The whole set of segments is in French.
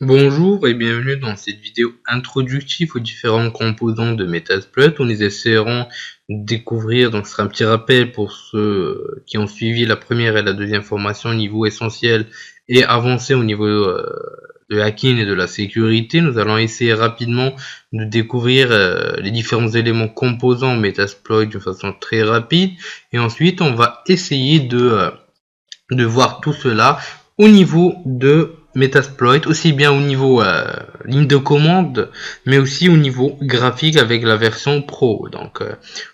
Bonjour et bienvenue dans cette vidéo introductive aux différents composants de Metasploit où nous essaierons de découvrir, donc ce sera un petit rappel pour ceux qui ont suivi la première et la deuxième formation au niveau essentiel et avancé au niveau de hacking et de la sécurité. Nous allons essayer rapidement de découvrir les différents éléments composants Metasploit de façon très rapide et ensuite on va essayer de voir tout cela au niveau de Metasploit, aussi bien au niveau ligne de commande, mais aussi au niveau graphique avec la version Pro. Donc,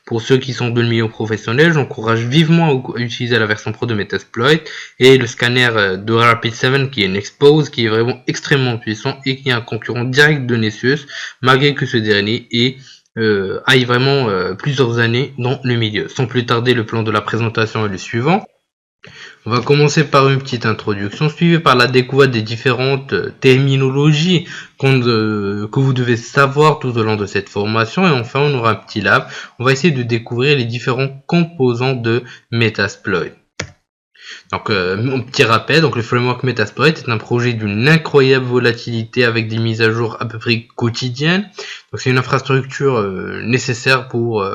pour ceux qui sont de le milieu professionnel, j'encourage vivement à utiliser la version Pro de Metasploit et le scanner de Rapid7 qui est une Expose, qui est vraiment extrêmement puissant et qui est un concurrent direct de Nessus, malgré que ce dernier aille vraiment plusieurs années dans le milieu. Sans plus tarder, le plan de la présentation est le suivant. On va commencer par une petite introduction, suivie par la découverte des différentes terminologies que vous devez savoir tout au long de cette formation. Et enfin, on aura un petit lab. On va essayer de découvrir les différents composants de Metasploit. Donc, mon petit rappel, donc le framework Metasploit est un projet d'une incroyable volatilité avec des mises à jour à peu près quotidiennes. Donc, c'est une infrastructure nécessaire pour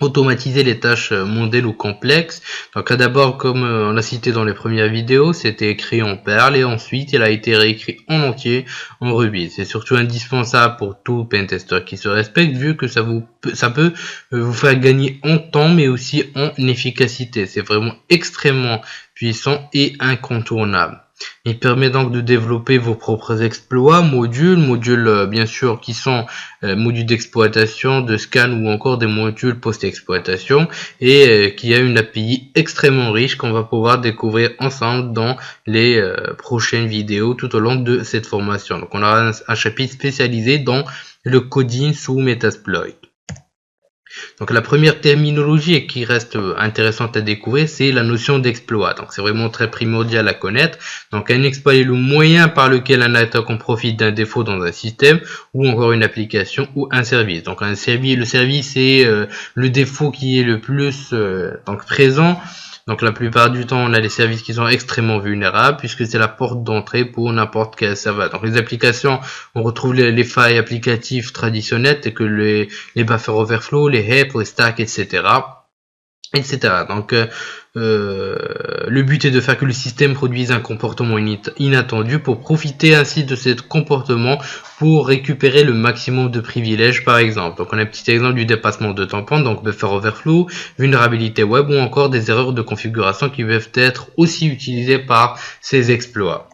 automatiser les tâches mondaines ou complexes. Donc d'abord, comme on l'a cité dans les premières vidéos, c'était écrit en Perl et ensuite il a été réécrit en entier en Ruby. C'est surtout indispensable pour tout pentester qui se respecte, vu que ça peut vous faire gagner en temps mais aussi en efficacité. C'est vraiment extrêmement puissant et incontournable. Il permet donc de développer vos propres exploits, modules bien sûr qui sont modules d'exploitation, de scan ou encore des modules post-exploitation et qui a une API extrêmement riche qu'on va pouvoir découvrir ensemble dans les prochaines vidéos tout au long de cette formation. Donc on aura un chapitre spécialisé dans le coding sous Metasploit. Donc la première terminologie qui reste intéressante à découvrir, c'est la notion d'exploit. Donc c'est vraiment très primordial à connaître. Donc un exploit est le moyen par lequel un attaquant profite d'un défaut dans un système ou encore une application ou un service. Donc le service c'est le défaut qui est le plus présent. Donc la plupart du temps, on a des services qui sont extrêmement vulnérables puisque c'est la porte d'entrée pour n'importe quel serveur. Donc les applications, on retrouve les failles applicatives traditionnelles telles que les buffer overflow, les heaps, les stacks, etc. Donc le but est de faire que le système produise un comportement inattendu pour profiter ainsi de ce comportement pour récupérer le maximum de privilèges par exemple. Donc on a un petit exemple du dépassement de tampons, donc buffer overflow, vulnérabilité web ou encore des erreurs de configuration qui peuvent être aussi utilisées par ces exploits.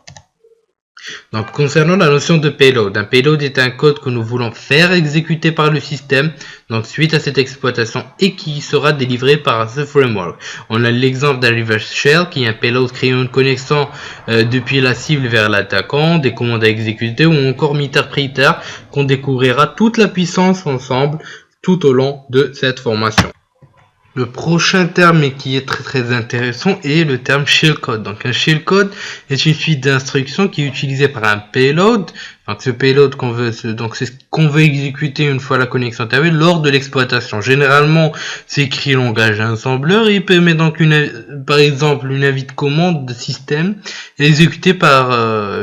Donc concernant la notion de payload, un payload est un code que nous voulons faire exécuter par le système, donc suite à cette exploitation et qui sera délivré par ce framework. On a l'exemple d'un reverse shell qui est un payload créant une connexion depuis la cible vers l'attaquant, des commandes à exécuter ou encore meter qu'on découvrira toute la puissance ensemble tout au long de cette formation. Le prochain terme qui est très intéressant est le terme shellcode. Donc un shellcode est une suite d'instructions qui est utilisée par un payload. Donc ce payload c'est ce qu'on veut exécuter une fois la connexion terminée lors de l'exploitation. Généralement, c'est écrit langage assembler. Il permet donc par exemple une avis de commande de système exécutée par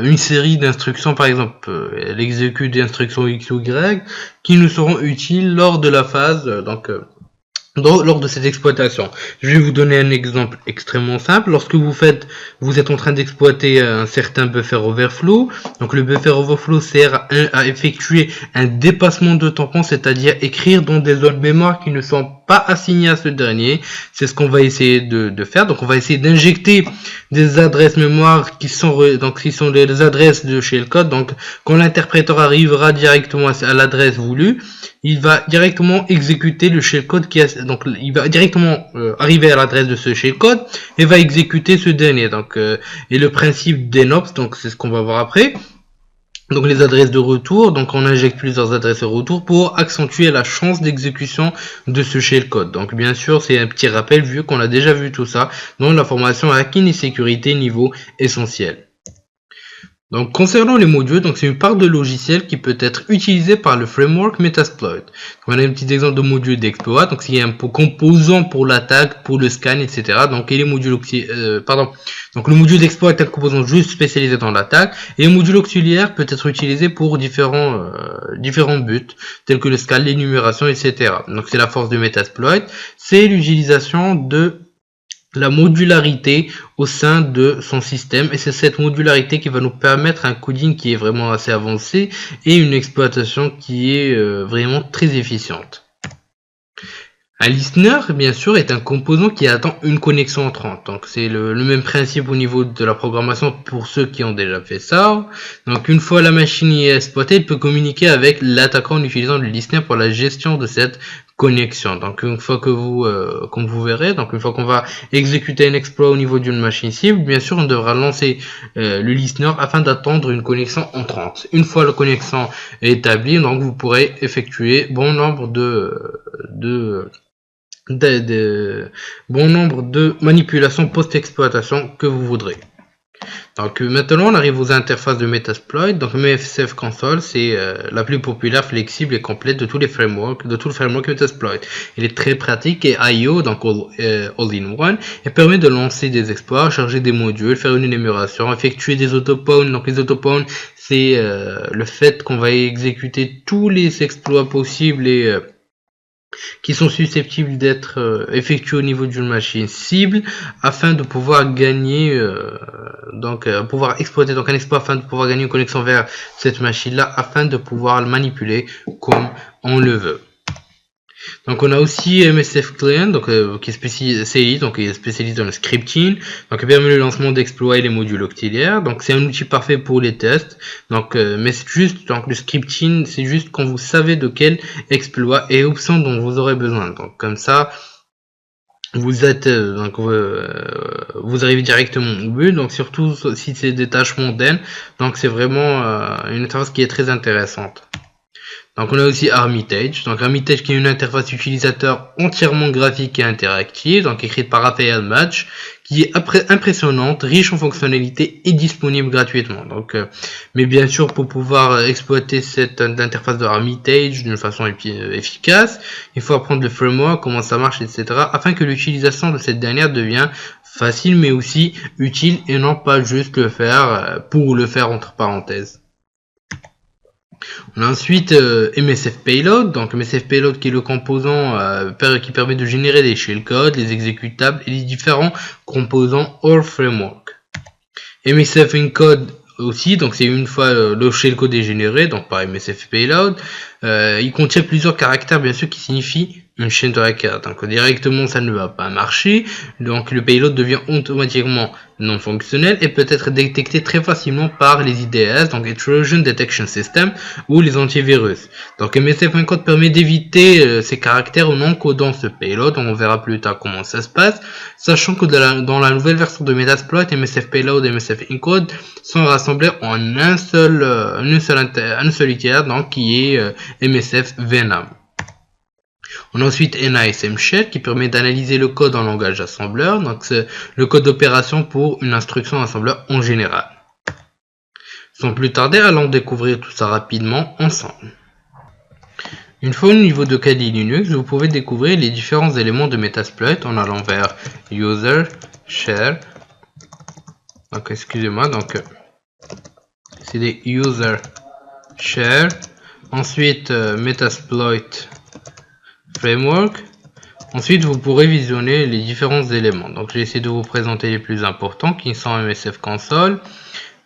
une série d'instructions. Par exemple, elle exécute des instructions X ou Y qui nous seront utiles lors de la phase lors de cette exploitation. Je vais vous donner un exemple extrêmement simple. Lorsque vous êtes en train d'exploiter un certain buffer overflow, donc le buffer overflow sert à effectuer un dépassement de tampon, c'est-à-dire écrire dans des zones mémoire qui ne sont pas assignées à ce dernier. C'est ce qu'on va essayer de faire. Donc on va essayer d'injecter des adresses mémoire qui sont des adresses de shellcode. Donc quand l'interpréteur arrivera directement à l'adresse voulue, il va directement exécuter le shellcode il va directement arriver à l'adresse de ce shellcode et va exécuter ce dernier. Et le principe d'Enops, donc c'est ce qu'on va voir après. Donc les adresses de retour, donc on injecte plusieurs adresses de retour pour accentuer la chance d'exécution de ce shellcode. Donc bien sûr, c'est un petit rappel vu qu'on a déjà vu tout ça dans la formation hacking et sécurité niveau essentiel. Donc, concernant les modules, donc c'est une part de logiciel qui peut être utilisée par le framework Metasploit. Donc, on a un petit exemple de module d'exploit. Donc, il y a un composant pour l'attaque, pour le scan, etc. Donc, et les modules Donc, le module d'exploit est un composant juste spécialisé dans l'attaque. Et le module auxiliaire peut être utilisé pour différents buts, tels que le scan, l'énumération, etc. Donc, c'est la force de Metasploit. C'est l'utilisation de la modularité au sein de son système, et c'est cette modularité qui va nous permettre un coding qui est vraiment assez avancé et une exploitation qui est vraiment très efficiente. Un listener, bien sûr, est un composant qui attend une connexion entrante. Donc, c'est le même principe au niveau de la programmation pour ceux qui ont déjà fait ça. Donc, une fois la machine est exploitée, elle peut communiquer avec l'attaquant en utilisant le listener pour la gestion de cette connexion. Donc, une fois que comme vous verrez, donc une fois qu'on va exécuter un exploit au niveau d'une machine cible, bien sûr, on devra lancer le listener afin d'attendre une connexion entrante. Une fois la connexion est établie, donc vous pourrez effectuer bon nombre de manipulations post-exploitation que vous voudrez. Donc maintenant on arrive aux interfaces de Metasploit. Donc MSF Console, c'est la plus populaire, flexible et complète de tous les frameworks, de tout le framework Metasploit. Il est très pratique et IO, donc all-in-one, et permet de lancer des exploits, charger des modules, faire une énumération, effectuer des autopawns. Donc les autopawns, c'est le fait qu'on va exécuter tous les exploits possibles et qui sont susceptibles d'être effectués au niveau d'une machine cible afin de pouvoir gagner pouvoir exploiter donc un exploit afin de pouvoir gagner une connexion vers cette machine là afin de pouvoir le manipuler comme on le veut. Donc on a aussi MSF Client, donc qui est spécialisé, dans le scripting, donc qui permet le lancement d'exploits et les modules auxiliaires. Donc c'est un outil parfait pour les tests. Donc mais c'est juste donc le scripting, c'est juste quand vous savez de quel exploit et option dont vous aurez besoin. Donc comme ça vous êtes vous arrivez directement au but, donc surtout si c'est des tâches mondaines. Donc c'est vraiment une interface qui est très intéressante. Donc on a aussi Armitage. Donc Armitage qui est une interface utilisateur entièrement graphique et interactive, donc écrite par Raphaël Match, qui est impressionnante, riche en fonctionnalités et disponible gratuitement. Donc, mais bien sûr pour pouvoir exploiter cette interface de Armitage d'une façon efficace, il faut apprendre le framework, comment ça marche, etc. afin que l'utilisation de cette dernière devienne facile mais aussi utile et non pas juste le faire pour le faire entre parenthèses. On a ensuite MSF Payload, donc MSF Payload qui est le composant qui permet de générer des shellcodes, les exécutables et les différents composants hors framework. MSF Encode aussi, donc c'est une fois le shellcode est généré, donc par MSF Payload, il contient plusieurs caractères bien sûr qui signifient une chaîne de requêtes. Donc directement ça ne va pas marcher, donc le payload devient automatiquement non fonctionnel et peut être détecté très facilement par les IDS, donc Intrusion Detection System, ou les antivirus. Donc MSF Encode permet d'éviter ces caractères en encodant ce payload. On verra plus tard comment ça se passe, sachant que dans la nouvelle version de Metasploit, MSF Payload et MSF Encode sont rassemblés en un seul tiers, donc qui est MSF Venom. On a ensuite NASM Shell qui permet d'analyser le code en langage assembleur, donc c'est le code d'opération pour une instruction assembleur en général. Sans plus tarder, allons découvrir tout ça rapidement ensemble. Une fois au niveau de Kali Linux, vous pouvez découvrir les différents éléments de Metasploit en allant vers User, Share, donc excusez-moi, donc c'est des User, Share, ensuite Metasploit Framework. Ensuite vous pourrez visionner les différents éléments. Donc j'ai essayé de vous présenter les plus importants qui sont MSF Console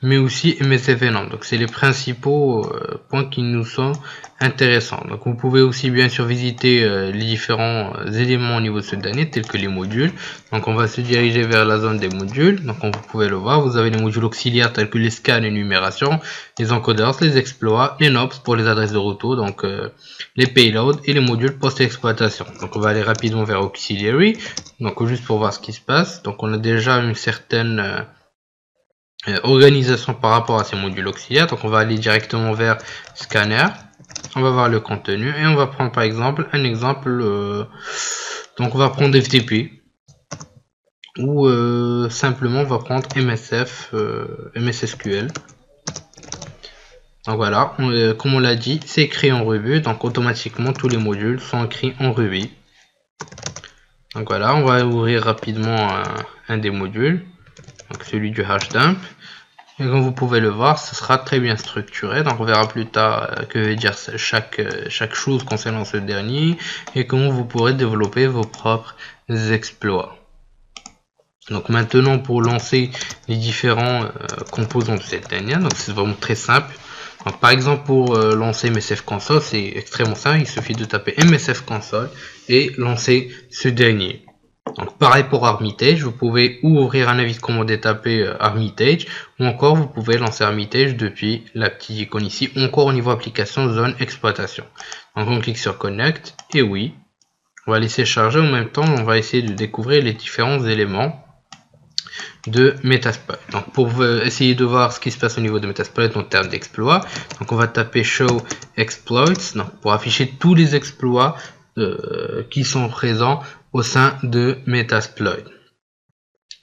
mais aussi MSF Venom. Donc c'est les principaux points qui nous sont intéressants. Donc vous pouvez aussi bien sûr visiter les différents éléments au niveau de ce dernier tels que les modules. Donc on va se diriger vers la zone des modules. Donc comme vous pouvez le voir, vous avez les modules auxiliaires tels que les scans et numération, les encoders, les exploits, les NOPs pour les adresses de retour, donc les payloads et les modules post-exploitation. Donc on va aller rapidement vers Auxiliary, donc juste pour voir ce qui se passe. Donc on a déjà une certaine organisation par rapport à ces modules auxiliaires. Donc on va aller directement vers Scanner, on va voir le contenu et on va prendre par exemple un exemple, donc on va prendre FTP ou simplement on va prendre MSF, MSSQL. Donc voilà, comme on l'a dit, c'est écrit en Ruby, donc automatiquement tous les modules sont écrits en Ruby. Donc voilà, on va ouvrir rapidement un des modules, donc celui du hashdump. Et comme vous pouvez le voir, ce sera très bien structuré. Donc on verra plus tard que veut dire chaque chose concernant ce dernier et comment vous pourrez développer vos propres exploits. Donc maintenant, pour lancer les différents composants de cette dernière, donc c'est vraiment très simple. Donc, par exemple, pour lancer MSF Console, c'est extrêmement simple. Il suffit de taper MSF Console et lancer ce dernier. Donc, pareil pour Armitage, vous pouvez ou ouvrir un avis de commande et taper Armitage, ou encore vous pouvez lancer Armitage depuis la petite icône ici, ou encore au niveau application zone exploitation. Donc on clique sur Connect, et oui, on va laisser charger. En même temps, on va essayer de découvrir les différents éléments de Metasploit. Donc pour essayer de voir ce qui se passe au niveau de Metasploit en termes d'exploits, donc on va taper Show Exploits, donc pour afficher tous les exploits qui sont présents au sein de Metasploit.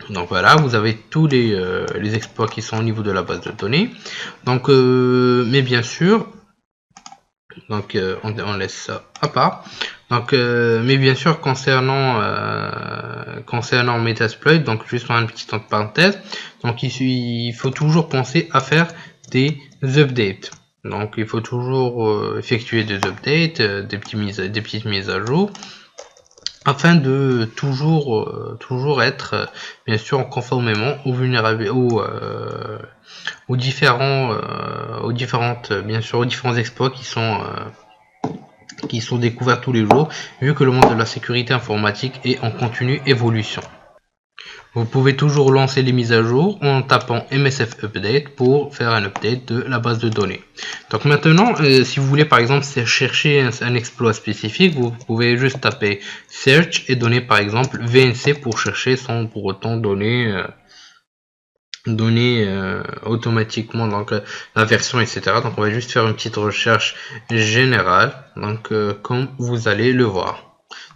Donc voilà, vous avez tous les exploits qui sont au niveau de la base de données. Donc, mais bien sûr, donc on laisse ça à part. Donc, mais bien sûr, concernant Metasploit, donc juste une petite parenthèse, donc il faut toujours penser à faire des updates. Donc il faut toujours effectuer des updates, des petites mises à jour, afin de toujours être bien sûr conformément aux différents exploits qui sont découverts tous les jours, vu que le monde de la sécurité informatique est en continue évolution. Vous pouvez toujours lancer les mises à jour en tapant MSF Update pour faire un update de la base de données. Donc maintenant, si vous voulez par exemple chercher un exploit spécifique, vous pouvez juste taper Search et donner par exemple VNC pour chercher sans pour autant donner automatiquement donc la version, etc. Donc on va juste faire une petite recherche générale, donc comme vous allez le voir.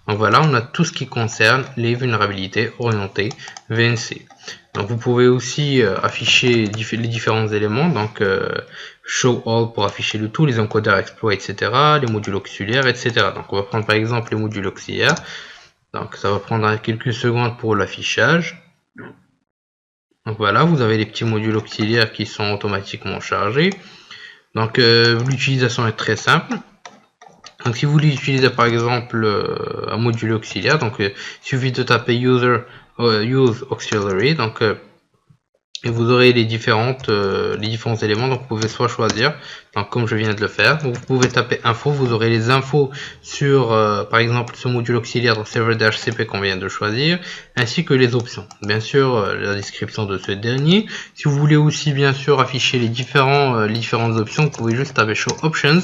Donc voilà, on a tout ce qui concerne les vulnérabilités orientées VNC. Donc vous pouvez aussi afficher les différents éléments, donc Show All pour afficher le tout, les encodeurs exploits, etc., les modules auxiliaires, etc. Donc on va prendre par exemple les modules auxiliaires. Donc ça va prendre quelques secondes pour l'affichage. Donc voilà, vous avez les petits modules auxiliaires qui sont automatiquement chargés. Donc l'utilisation est très simple. Donc si vous voulez utiliser par exemple un module auxiliaire, donc il suffit de taper Use Auxiliary, donc et vous aurez les différents éléments. Donc vous pouvez soit choisir, donc comme je viens de le faire, donc vous pouvez taper info, vous aurez les infos sur par exemple ce module auxiliaire, donc serveur DHCP qu'on vient de choisir, ainsi que les options, bien sûr la description de ce dernier. Si vous voulez aussi bien sûr afficher les différentes options, vous pouvez juste taper Show Options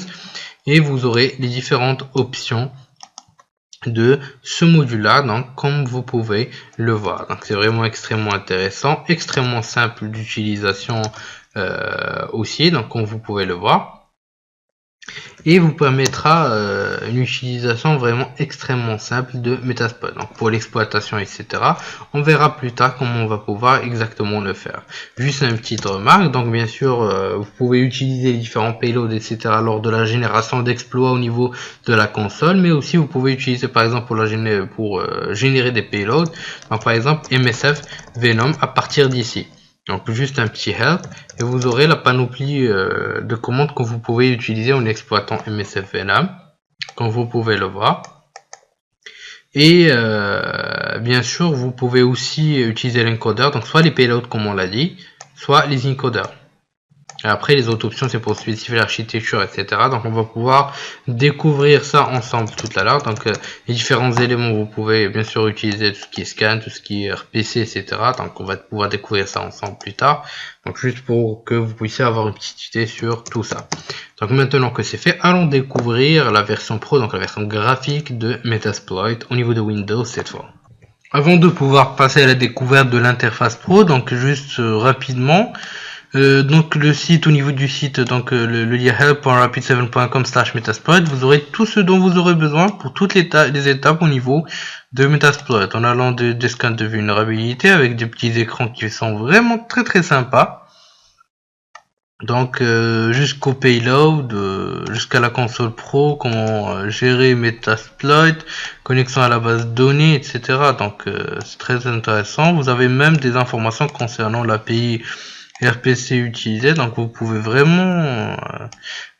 et vous aurez les différentes options de ce module là, donc comme vous pouvez le voir. Donc c'est vraiment extrêmement intéressant, extrêmement simple d'utilisation aussi, donc comme vous pouvez le voir, et vous permettra une utilisation vraiment extrêmement simple de Metasploit. Donc pour l'exploitation, etc., on verra plus tard comment on va pouvoir exactement le faire. Juste une petite remarque, donc bien sûr vous pouvez utiliser les différents payloads, etc., lors de la génération d'exploits au niveau de la console, mais aussi vous pouvez utiliser par exemple pour générer des payloads, donc par exemple MSF Venom à partir d'ici. Donc juste un petit help et vous aurez la panoplie de commandes que vous pouvez utiliser en exploitant MSF Venom, comme vous pouvez le voir. Et bien sûr vous pouvez aussi utiliser l'encodeur, donc soit les payloads comme on l'a dit, soit les encodeurs. Après les autres options c'est pour spécifier l'architecture, etc. Donc on va pouvoir découvrir ça ensemble tout à l'heure. Donc les différents éléments, vous pouvez bien sûr utiliser tout ce qui est scan, tout ce qui est RPC, etc. Donc on va pouvoir découvrir ça ensemble plus tard. Donc juste pour que vous puissiez avoir une petite idée sur tout ça. Donc maintenant que c'est fait, allons découvrir la version pro, donc la version graphique de Metasploit au niveau de Windows cette fois. Avant de pouvoir passer à la découverte de l'interface pro, donc juste rapidement, donc le site, au niveau du site, donc le lien help.rapid7.com/metasploit, vous aurez tout ce dont vous aurez besoin pour toutes les étapes au niveau de Metasploit, en allant des scans de vulnérabilité avec des petits écrans qui sont vraiment très sympas. Donc jusqu'au payload, jusqu'à la console pro, comment gérer Metasploit, connexion à la base de données, etc. Donc c'est très intéressant. Vous avez même des informations concernant l'API RPC utilisée, donc vous pouvez vraiment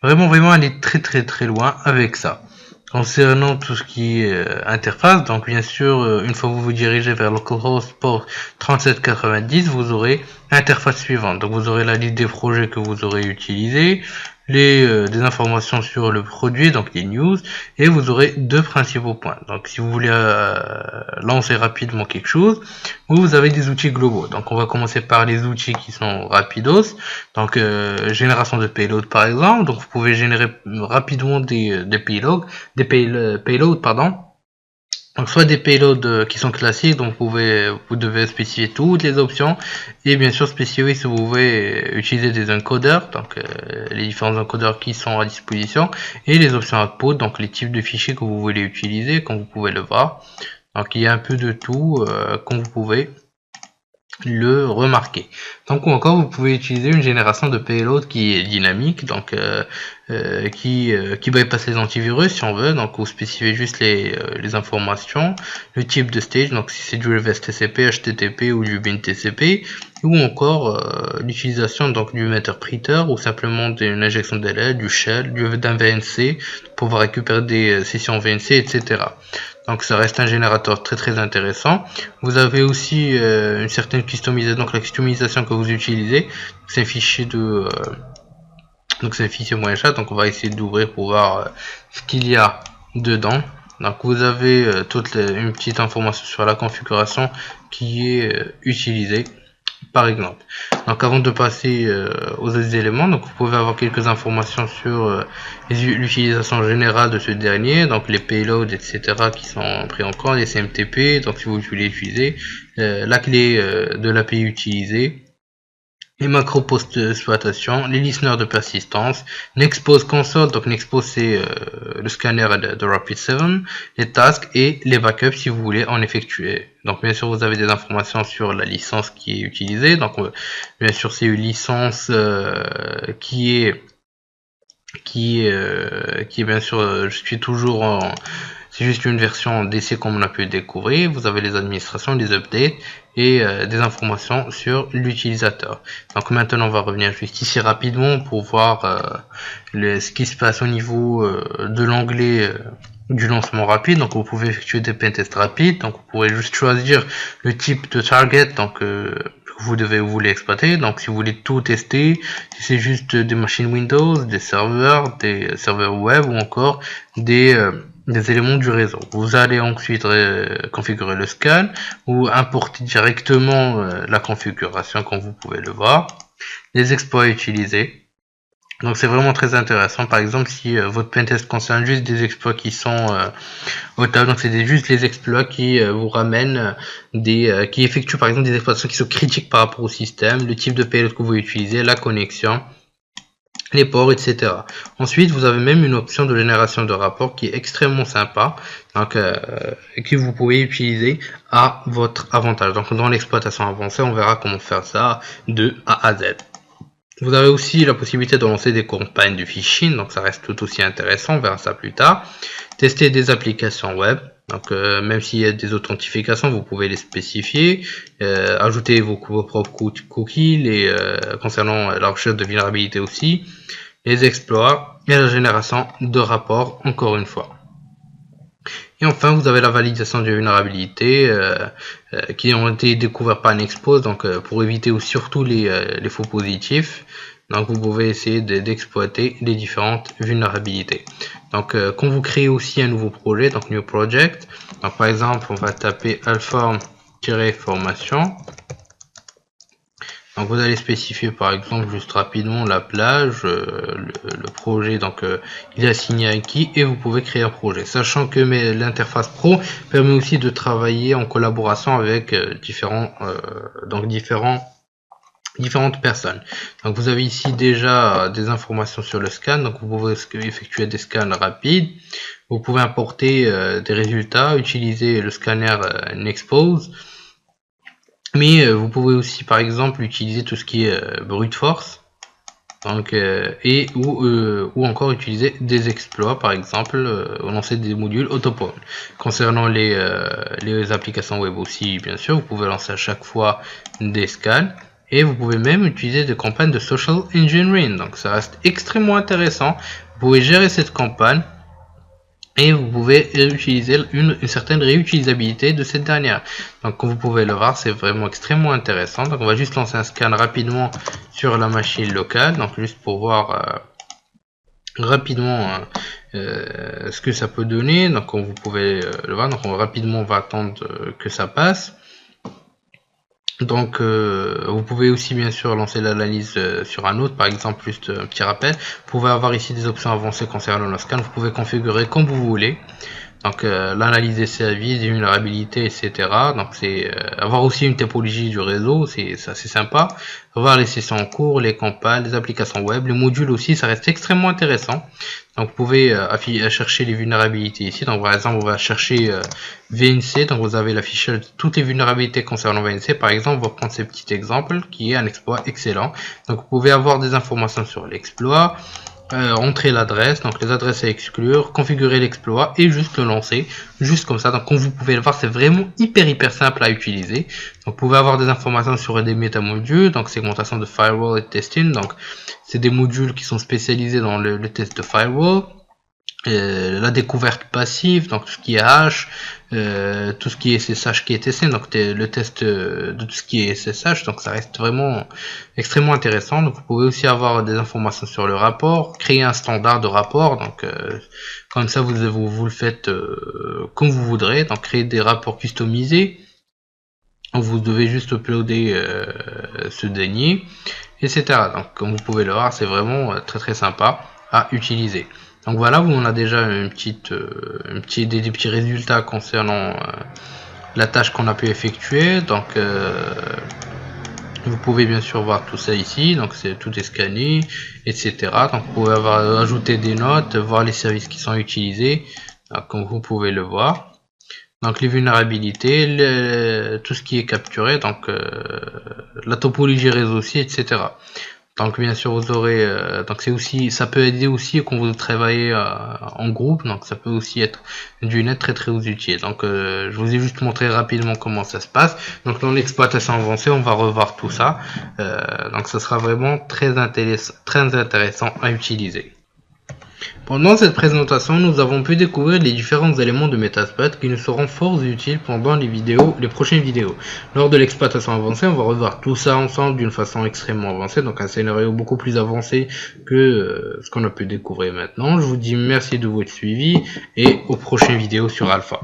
aller très loin avec ça. Concernant tout ce qui est interface, donc bien sûr, une fois que vous vous dirigez vers localhost port 3790, vous aurez l'interface suivante. Donc vous aurez la liste des projets que vous aurez utilisés, des informations sur le produit, donc les news, et vous aurez deux principaux points. Donc si vous voulez lancer rapidement quelque chose, vous avez des outils globaux. Donc on va commencer par les outils qui sont rapidos. Donc génération de payload par exemple. Donc vous pouvez générer rapidement des payloads, pardon. Donc soit des payloads qui sont classiques, donc vous devez spécifier toutes les options et bien sûr spécifier si vous pouvez utiliser des encodeurs, donc les différents encodeurs qui sont à disposition, et les options output, donc les types de fichiers que vous voulez utiliser, comme vous pouvez le voir. Donc il y a un peu de tout, comme vous pouvez le remarquer. Donc ou encore vous pouvez utiliser une génération de payload qui est dynamique, donc qui bypasse les antivirus si on veut. Donc vous spécifiez juste les informations, le type de stage, donc si c'est du reverse TCP, HTTP ou du bin TCP, ou encore l'utilisation donc du interpréteur ou simplement d'une injection de délai, du shell, d'un VNC pour pouvoir récupérer des sessions VNC, etc. Donc ça reste un générateur très intéressant. Vous avez aussi une certaine customisation, donc la customisation que vous utilisez, c'est un fichier donc c'est un fichier .chat, donc on va essayer d'ouvrir pour voir ce qu'il y a dedans. Donc vous avez une petite information sur la configuration qui est utilisée par exemple. Donc avant de passer aux autres éléments, donc vous pouvez avoir quelques informations sur l'utilisation générale de ce dernier, donc les payloads, etc. qui sont pris en compte, les CMTP, donc si vous voulez utiliser, la clé de l'API utilisée, les macros post-exploitation, les listeners de persistance, Nexpose console, donc Nexpose c'est le scanner de Rapid7, les tasks et les backups si vous voulez en effectuer. Donc bien sûr vous avez des informations sur la licence qui est utilisée, donc bien sûr c'est une licence qui est bien sûr, je suis toujours c'est juste une version DC comme on a pu le découvrir. Vous avez les administrations, les updates et des informations sur l'utilisateur. Donc maintenant on va revenir juste ici rapidement pour voir ce qui se passe au niveau de l'onglet du lancement rapide. Donc vous pouvez effectuer des pentests rapides, donc vous pourrez juste choisir le type de target, donc vous voulez exploiter. Donc si vous voulez tout tester, si c'est juste des machines Windows, des serveurs web ou encore des éléments du réseau. Vous allez ensuite configurer le scan ou importer directement la configuration comme vous pouvez le voir. Les exploits utilisés. Donc c'est vraiment très intéressant. Par exemple, si votre pentest concerne juste des exploits qui sont au tab, donc c'est juste les exploits qui vous ramènent qui effectuent par exemple des exploitations qui sont critiques par rapport au système, le type de payload que vous utilisez, la connexion, les ports, etc. Ensuite, vous avez même une option de génération de rapports qui est extrêmement sympa, donc que vous pouvez utiliser à votre avantage. Donc dans l'exploitation avancée, on verra comment faire ça de A à Z. Vous avez aussi la possibilité de lancer des campagnes de phishing, donc ça reste tout aussi intéressant, on verra ça plus tard. Tester des applications web, donc même s'il y a des authentifications, vous pouvez les spécifier, ajouter vos propres cookies, concernant la recherche de vulnérabilité aussi, les exploits et la génération de rapports encore une fois. Et enfin, vous avez la validation de vulnérabilités qui ont été découvertes par Nexpose, donc pour éviter surtout les faux positifs. Donc vous pouvez essayer d'exploiter les différentes vulnérabilités. Donc quand vous créez aussi un nouveau projet, donc new project, donc par exemple on va taper alform-formation. Donc vous allez spécifier par exemple juste rapidement la plage, le projet, donc il est assigné à qui, et vous pouvez créer un projet. Sachant que l'interface pro permet aussi de travailler en collaboration avec différentes personnes. Donc vous avez ici déjà des informations sur le scan, donc vous pouvez effectuer des scans rapides. Vous pouvez importer des résultats, utiliser le scanner Nexpose. Mais vous pouvez aussi par exemple utiliser tout ce qui est brute force. Donc, ou encore utiliser des exploits, par exemple, lancer des modules autopon. Concernant les applications web aussi, bien sûr, vous pouvez lancer à chaque fois des scans. Et vous pouvez même utiliser des campagnes de social engineering. Donc ça reste extrêmement intéressant. Vous pouvez gérer cette campagne. Et vous pouvez utiliser une certaine réutilisabilité de cette dernière. Donc comme vous pouvez le voir, c'est vraiment extrêmement intéressant. Donc on va juste lancer un scan rapidement sur la machine locale. Donc juste pour voir rapidement ce que ça peut donner. Donc comme vous pouvez le voir, donc rapidement on va attendre que ça passe. Donc vous pouvez aussi bien sûr lancer l'analyse sur un autre, par exemple, juste un petit rappel, vous pouvez avoir ici des options avancées concernant le scan, vous pouvez configurer comme vous voulez. Donc l'analyse des services, des vulnérabilités, etc. Donc c'est avoir aussi une topologie du réseau, c'est assez sympa. Voir les sessions en cours, les campagnes, les applications web, les modules aussi, ça reste extrêmement intéressant. Donc vous pouvez chercher les vulnérabilités ici. Donc par exemple, on va chercher VNC. Donc vous avez l'affichage de toutes les vulnérabilités concernant VNC. Par exemple, on va prendre ce petit exemple qui est un exploit excellent. Donc vous pouvez avoir des informations sur l'exploit. Entrer l'adresse, donc les adresses à exclure, configurer l'exploit et juste le lancer, juste comme ça. Donc comme vous pouvez le voir, c'est vraiment hyper simple à utiliser. Donc vous pouvez avoir des informations sur des métamodules, donc segmentation de firewall et testing. Donc c'est des modules qui sont spécialisés dans le test de firewall. La découverte passive, donc tout ce qui est hash, tout ce qui est SSH qui est testé, donc le test de tout ce qui est SSH, donc ça reste vraiment extrêmement intéressant. Donc vous pouvez aussi avoir des informations sur le rapport, créer un standard de rapport, donc comme ça vous le faites comme vous voudrez, donc créer des rapports customisés. Donc vous devez juste uploader ce dernier, etc. Donc comme vous pouvez le voir, c'est vraiment très sympa à utiliser. Donc voilà, on a déjà des petits résultats concernant la tâche qu'on a pu effectuer. Donc vous pouvez bien sûr voir tout ça ici. Donc tout est scanné, etc. Donc vous pouvez ajouter des notes, voir les services qui sont utilisés, donc, comme vous pouvez le voir. Donc les vulnérabilités, tout ce qui est capturé, donc la topologie réseau aussi, etc. Donc bien sûr vous aurez donc ça peut aider aussi quand vous travaillez en groupe, donc ça peut aussi être d'une aide très utile. Donc je vous ai juste montré rapidement comment ça se passe. Donc dans l'exploitation avancée, on va revoir tout ça. Donc ça sera vraiment très intéressant à utiliser. Pendant cette présentation, nous avons pu découvrir les différents éléments de Metasploit qui nous seront fort utiles pendant les prochaines vidéos. Lors de l'exploitation avancée, on va revoir tout ça ensemble d'une façon extrêmement avancée, donc un scénario beaucoup plus avancé que ce qu'on a pu découvrir maintenant. Je vous dis merci de votre suivi et aux prochaines vidéos sur Alpha.